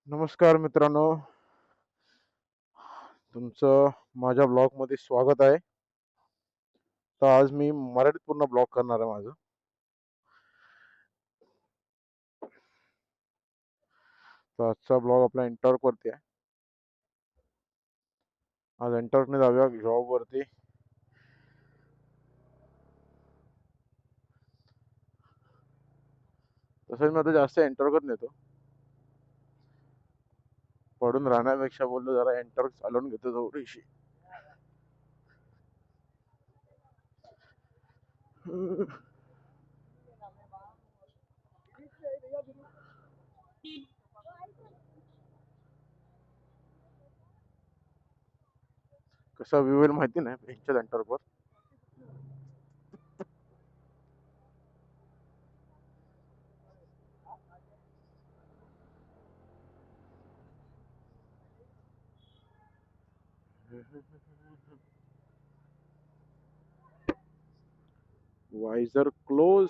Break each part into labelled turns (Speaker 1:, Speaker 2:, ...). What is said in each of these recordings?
Speaker 1: नमस्कार मित्रांनो, तुमचं माझ्या ब्लॉगमध्ये स्वागत आहे. तर आज मी मराठीत पूर्ण ब्लॉग करणार आहे माझं. तर आजचा ब्लॉग आपला एंटरवरती आहे. आज एंटरने जाऊया जॉबवरती. तसंच मी आता जास्त एंटरकच नेतो. पडून राहण्यापेक्षा बोललो जरा एंटर चालवून घेतो थोडीशी. कसा व्ह्यू येईल माहिती नाही यांच्या एंटरवर. वायझर क्लोज.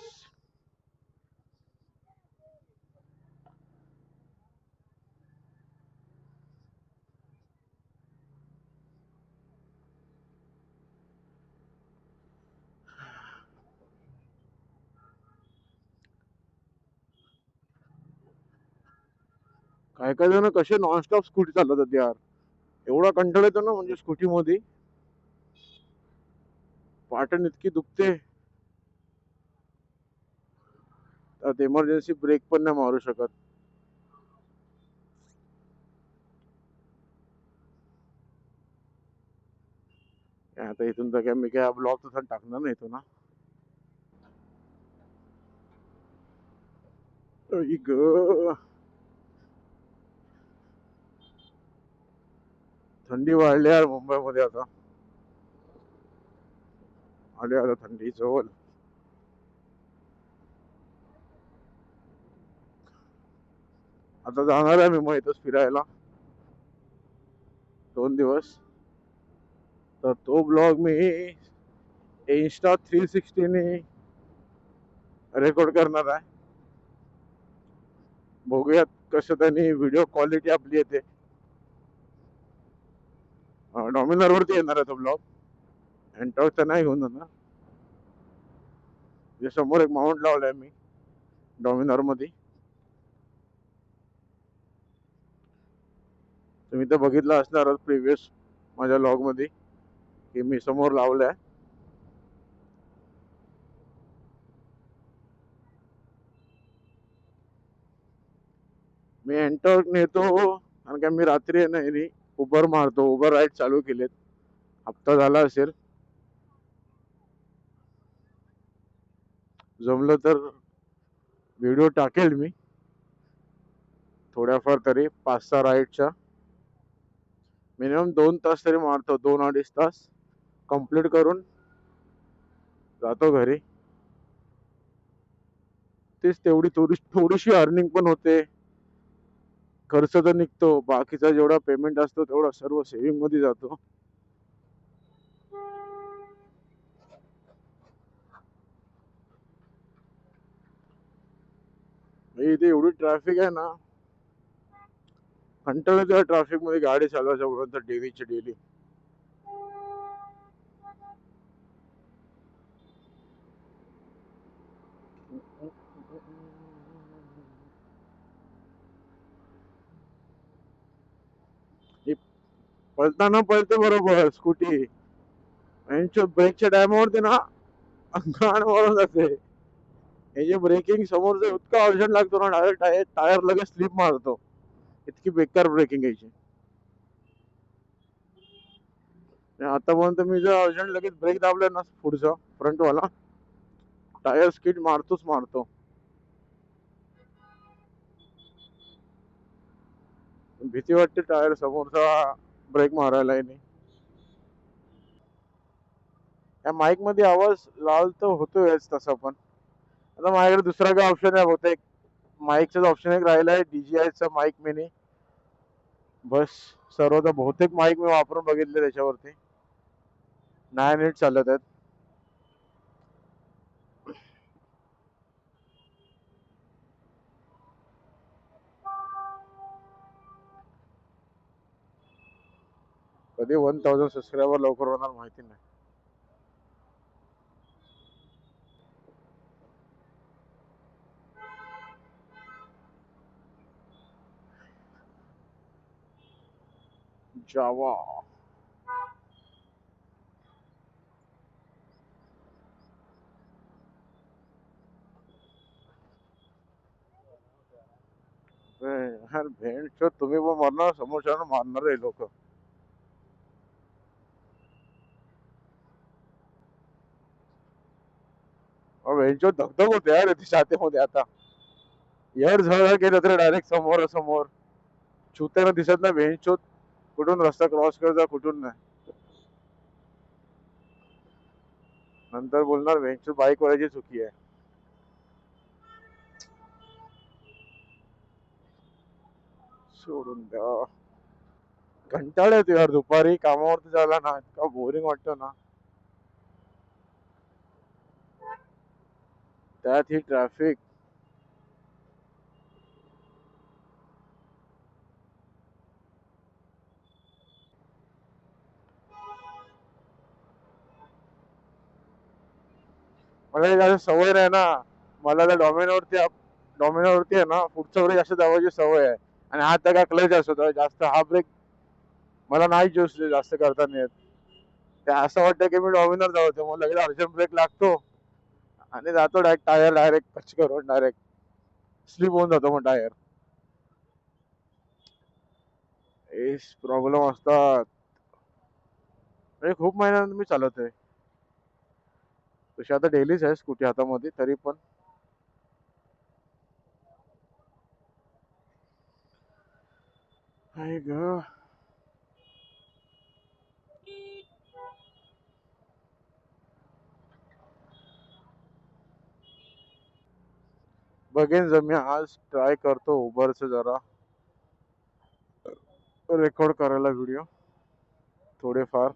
Speaker 1: काय काय जण कसे नॉनस्टॉप स्कूटी चालवतात यार. एवढा कंटाळा येतो ना म्हणजे स्कूटी मध्ये. पाटण इतकी दुखते. त्यात इमर्जन्सी ब्रेक पण नाही मारू शकत. आता इथून तर काय मी काय ब्लॉग तसा टाकणार नाही इथून ना. आई ग. थंडी वाढली यार मुंबईमध्ये आता. आली आता थंडी जवळ. आता जाणार आहे मी मग इथंच फिरायला 2 दिवस. तर तो ब्लॉग मी Insta 360 ने रेकॉर्ड करणार आहे. बघूयात कसं त्यांनी व्हिडिओ क्वालिटी आपली येते. डॉमिनर वरती येणार आहे तो ब्लॉग. एंटॉकचा नाही घेऊन जाणार. जे समोर एक माउंट लावलाय मी डॉमिनर मध्ये. तुम्ही तर बघितलं असणार प्रिव्हियस माझ्या लॉग मध्ये की मी समोर लावलाय. मी एंटॉक नेतो कारण का मी रात्री नाही उबर मारतो. उबर राईड चालू केलेत. हप्ता झाला असेल. जमलं तर व्हिडिओ टाकेल मी थोड्याफार तरी 5-6 राईडच्या. मिनिमम 2 तास तरी मारतो. 2-2.5 तास कंप्लीट करून जातो घरी. तेच तेवढी थोडीशी अर्निंग पण होते. खर्च तर निघतो. बाकीचा जेवढा पेमेंट असतो तेवढा सर्व सेव्हिंग मध्ये जातो. इथे एवढी ट्रॅफिक आहे ना. कंटाळा त्या ट्रॅफिक मध्ये गाडी चालवायच्या बोलून तर डेलीची डेली. पळताना पळते बरोबर स्कूटी. यांच्या ब्रेकच्या टायमावरती ना अंगावर वळून जाते. हे जे ब्रेकिंग समोरचं इतका अर्जंट लागतो ना डायरेक्ट टायर लगेच स्लिप मारतो. इतकी बेकार ब्रेकिंग यायची. आतापर्यंत मी जर अर्जंट लगेच ब्रेक दाबले ना पुढचा फ्रंटवाला टायर स्किड मारतोच मारतो. भीती वाटते टायर समोरचा ब्रेक मारायला नाही. या माईक मध्ये आवाज लाल तर होतोयच तसा पण. आता माझ्याकडे दुसरा काय ऑप्शन आहे बहुतेक. माईकचाच ऑप्शन एक राहिला आहे DJI चा माईक मिनी. बस सर्व तर बहुतेक माईक मी वापरून बघितले त्याच्यावरती. नाही नीट चालत आहेत. कधी 1000 सबस्क्रायबर लवकर होणार माहिती नाही. जावा यार भेंड तुम्ही पण मारणार समोरच्यानं मारणार आहे लोक. भेंडचो धगधग होते यार ती छातीमध्ये आता. एअर झळ केलं तर डायरेक्ट समोर समोर छुत्याला दिसत नाही भेंडचोत. कुठून रस्ता क्रॉस करता कुठून नाही. नंतर बोलणार भेंडचोत बाईक वाल्याची चुकी आहे. सोडून द्या. कंटाळा येतो यार दुपारी कामावरती जायला ना इतका बोरिंग वाटतं ना. त्यात ही ट्रॅफिक. मला एक अशी सवय नाही ना. मला त्या डॉमिनोवरती आहे ना पुढच्या वर जास्त दाबायची सवय आहे. आणि हात त्या क्लच असतो जास्त हा ब्रेक मला नाही जास्त करता येत. ते असं वाटतं की मी डॉमिनर धावतो मग लगेच अर्जंट ब्रेक लागतो. आणि जातो डायरेक्ट टायर डायरेक्ट टच करून डायरेक्ट स्लिप होऊन जातो मग टायर. एस प्रॉब्लेम असतात. म्हणजे खूप महिन्यानंतर मी चालवतोय. तशी आता डेलीच आहे स्कूटी हातामध्ये तरी पण. आई ग. बघेन जर मी आज ट्राय करतो उबरचं जरा रेकॉर्ड करायला व्हिडिओ थोडेफार.